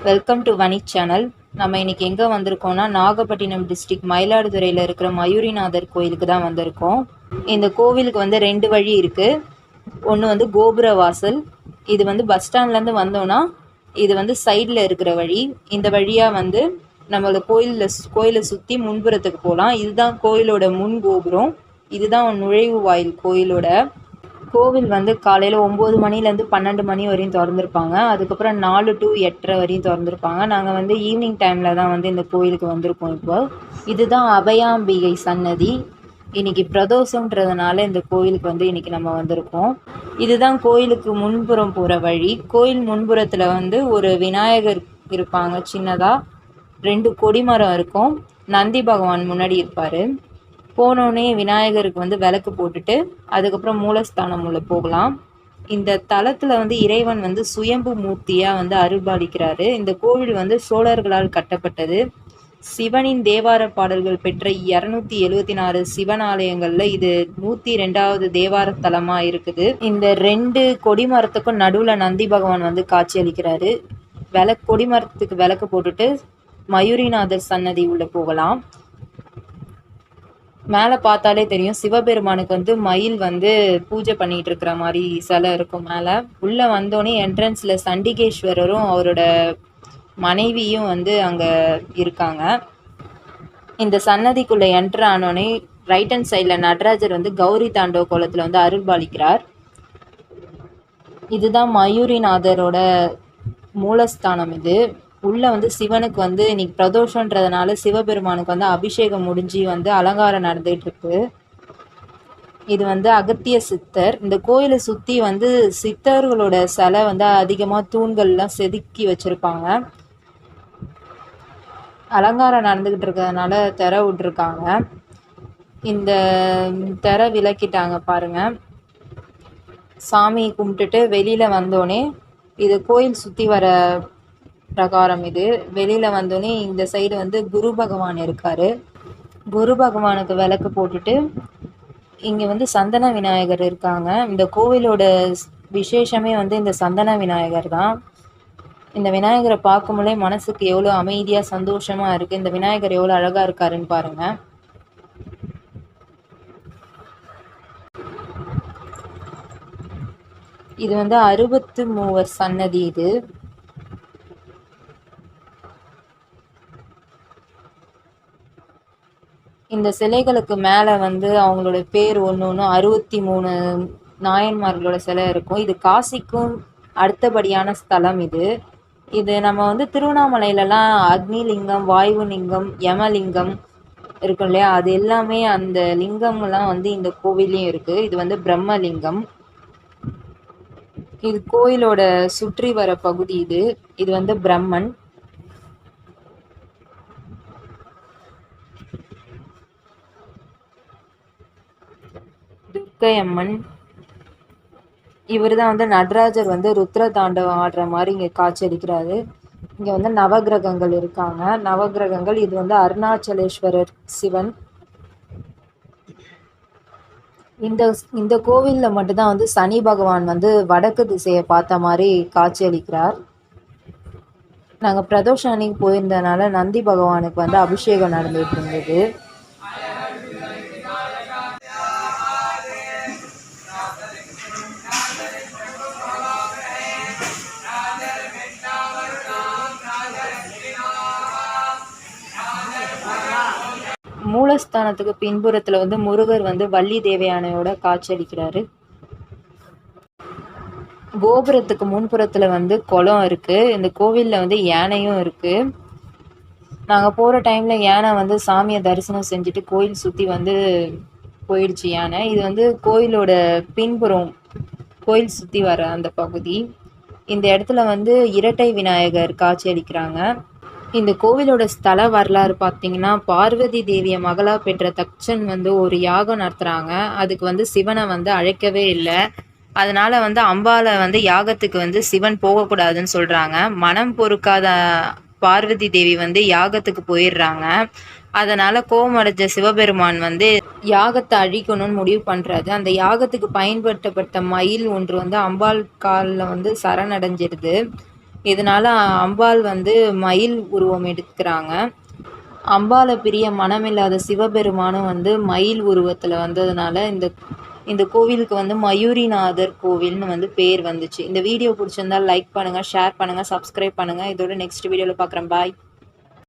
Welcome to Vanni channel. நம்ம இன்னைக்கு எங்கே வந்திருக்கோம்னா நாகப்பட்டினம் டிஸ்ட்ரிக்ட் மயிலாடுதுறையில் இருக்கிற மயூரிநாதர் கோயிலுக்கு தான் வந்திருக்கோம். இந்த கோவிலுக்கு வந்து 2 வழி இருக்குது. ஒன்று வந்து கோபுர வாசல். இது வந்து பஸ் ஸ்டாண்ட்லேருந்து வந்தோன்னா இது வந்து சைடில் இருக்கிற வழி. இந்த வழியாக வந்து நம்மளோட கோயிலை சுற்றி முன்புறத்துக்கு போகலாம். இதுதான் கோயிலோட முன் கோபுரம். இதுதான் நுழைவு வாயில் கோயிலோட. கோவில் வந்து காலையில் 9 மணிலேருந்து 12 மணி வரையும் திறந்துருப்பாங்க. அதுக்கப்புறம் 4 to 8:30 வரையும் திறந்துருப்பாங்க. நாங்கள் வந்து ஈவினிங் டைமில் தான் வந்து இந்த கோயிலுக்கு வந்திருக்கோம். இப்போ இதுதான் அபயாம்பிகை சன்னதி. இன்றைக்கி பிரதோஷன்றதுனால இந்த கோயிலுக்கு வந்து இன்றைக்கி நம்ம வந்திருக்கோம். இதுதான் கோயிலுக்கு முன்புறம் போகிற வழி. கோயில் முன்புறத்தில் வந்து ஒரு விநாயகர் இருப்பாங்க. சின்னதாக 2 கொடிமரம் இருக்கும். நந்தி பகவான் முன்னாடி இருப்பார். போனோடனே விநாயகருக்கு வந்து விளக்கு போட்டுட்டு அதுக்கப்புறம் மூலஸ்தானம் உள்ள போகலாம். இந்த தலத்தில் வந்து இறைவன் வந்து சுயம்பு மூர்த்தியாக வந்து அருள்பாலிக்கிறாரு. இந்த கோவில் வந்து சோழர்களால் கட்டப்பட்டது. சிவனின் தேவார பாடல்கள் பெற்ற 274 சிவன் ஆலயங்களில் இது 102வது தேவார தலமாக இருக்குது. இந்த 2 கொடிமரத்துக்கும் நடுவில் நந்தி பகவான் வந்து காட்சி அளிக்கிறாரு. கொடிமரத்துக்கு விளக்கு போட்டுட்டு மயூரிநாதர் சன்னதி உள்ள போகலாம். மேலே பார்த்தாலே தெரியும், சிவபெருமானுக்கு வந்து மயில் வந்து பூஜை பண்ணிகிட்டு இருக்கிற மாதிரி சிலை இருக்கும் மேலே. உள்ளே வந்தோடனே என்ட்ரன்ஸில் சண்டிகேஸ்வரரும் அவரோட மனைவியும் வந்து அங்கே இருக்காங்க. இந்த சன்னதிக்குள்ளே என்ட்ரு ஆனோடனே ரைட் ஹேண்ட் சைடில் நடராஜர் வந்து கௌரி தாண்டவ கோலத்தில் வந்து அருள்பாலிக்கிறார். இதுதான் மயூரிநாதரோட மூலஸ்தானம். இது உள்ளே வந்து சிவனுக்கு வந்து இன்னைக்கு பிரதோஷன்றதுனால சிவபெருமானுக்கு வந்து அபிஷேகம் முடிஞ்சு வந்து அலங்காரம் நடந்துகிட்ருக்கு. இது வந்து அகத்திய சித்தர். இந்த கோயிலை சுற்றி வந்து சித்தர்களோட சிலை வந்து அதிகமாக தூண்கள்லாம் செதுக்கி வச்சுருப்பாங்க. அலங்காரம் நடந்துக்கிட்டு இருக்கிறதுனால திரை விட்டுருக்காங்க. இந்த திரை விளக்கிட்டாங்க பாருங்கள். சாமி கும்பிட்டுட்டு வெளியில் வந்தோடனே இது கோயில் சுற்றி வர பிரகாரம். இது வெளியில் வந்தோடனே இந்த சைடு வந்து குரு பகவான் இருக்கார். குரு பகவானுக்கு விளக்கு போட்டுட்டு இங்கே வந்து சந்தன விநாயகர் இருக்காங்க. இந்த கோவிலோட விசேஷமே வந்து இந்த சந்தன விநாயகர் தான். இந்த விநாயகரை பார்க்கும்போதே மனசுக்கு எவ்வளோ அமைதியாக சந்தோஷமாக இருக்குது. இந்த விநாயகர் எவ்வளோ அழகாக இருக்காருன்னு பாருங்கள். இது வந்து 63 சன்னதி. இது இந்த சிலைகளுக்கு மேலே வந்து அவங்களோட பேர் ஒன்று 63 நாயன்மார்களோட சிலை இருக்கும். இது காசிக்கும் அடுத்தபடியான ஸ்தலம். இது நம்ம வந்து திருவண்ணாமலையிலலாம் அக்னிலிங்கம், வாயு லிங்கம், யமலிங்கம் இருக்கும் இல்லையா, அது எல்லாமே அந்த லிங்கம்லாம் வந்து இந்த கோவிலையும் இருக்குது. இது வந்து பிரம்மலிங்கம். இது கோயிலோட சுற்றி வர பகுதி. இது வந்து பிரம்மன். துர்க்கையம்மன். இவர் தான் வந்து நடராஜர் வந்து ருத்ர தாண்டவம் ஆடுற மாதிரி இங்கே காட்சி அளிக்கிறாரு. இங்கே வந்து நவகிரகங்கள் இருக்காங்க. நவகிரகங்கள். இது வந்து அருணாச்சலேஸ்வரர் சிவன். இந்த கோவிலில் மட்டும்தான் வந்து சனி பகவான் வந்து வடக்கு திசையை பார்த்த மாதிரி காட்சி அளிக்கிறார். நாங்கள் பிரதோஷம் அன்னைக்கு போயிருந்ததுனால நந்தி பகவானுக்கு வந்து அபிஷேகம் நடந்துகிட்டு இருந்தது. மூலஸ்தானத்துக்கு பின்புறத்தில் வந்து முருகர் வந்து வள்ளி தேவயானையோட காட்சியளிக்கிறாரு. கோபுரத்துக்கு முன்புறத்தில் வந்து குளம் இருக்குது. இந்த கோவிலில் வந்து யானையும் இருக்குது. நாங்கள் போகிற டைமில் யானை வந்து சாமியை தரிசனம் செஞ்சுட்டு கோயில் சுற்றி வந்து போயிடுச்சு யானை. இது வந்து கோயிலோட பின்புறம், கோயில் சுற்றி வர அந்த பகுதி. இந்த இடத்துல வந்து இரட்டை விநாயகர் காட்சி அளிக்கிறாங்க. இந்த கோவிலோட ஸ்தல வரலாறு பார்த்தீங்கன்னா, பார்வதி தேவியை மகளாக பெற்ற தக்ஷன் வந்து ஒரு யாகம் நடத்துகிறாங்க. அதுக்கு வந்து சிவனை வந்து அழைக்கவே இல்லை. அதனால் வந்து அம்பாலை வந்து யாகத்துக்கு வந்து சிவன் போகக்கூடாதுன்னு சொல்கிறாங்க. மனம் பொறுக்காத பார்வதி தேவி வந்து யாகத்துக்கு போயிடுறாங்க. அதனால் கோபமடைஞ்ச சிவபெருமான் வந்து யாகத்தை அழிக்கணும்னு முடிவு பண்ணுறாரு. அந்த யாகத்துக்கு பயன்படுத்தப்பட்ட மயில் ஒன்று வந்து அம்பாள் காலில் வந்து சரணடைஞ்சிருது. இதனால அம்பாள் வந்து மயில் உருவம் எடுக்கிறாங்க. அம்பாளை பிரிய மனமில்லாத சிவபெருமானும் வந்து மயில் உருவத்தில் வந்ததுனால இந்த கோவிலுக்கு வந்து மயூரிநாதர் கோவில்னு வந்து பேர் வந்துச்சு. இந்த வீடியோ பிடிச்சிருந்தா லைக் பண்ணுங்கள், ஷேர் பண்ணுங்கள், சப்ஸ்கிரைப் பண்ணுங்கள். இதோட நெக்ஸ்ட் வீடியோவில் பார்க்குறேன். பாய்.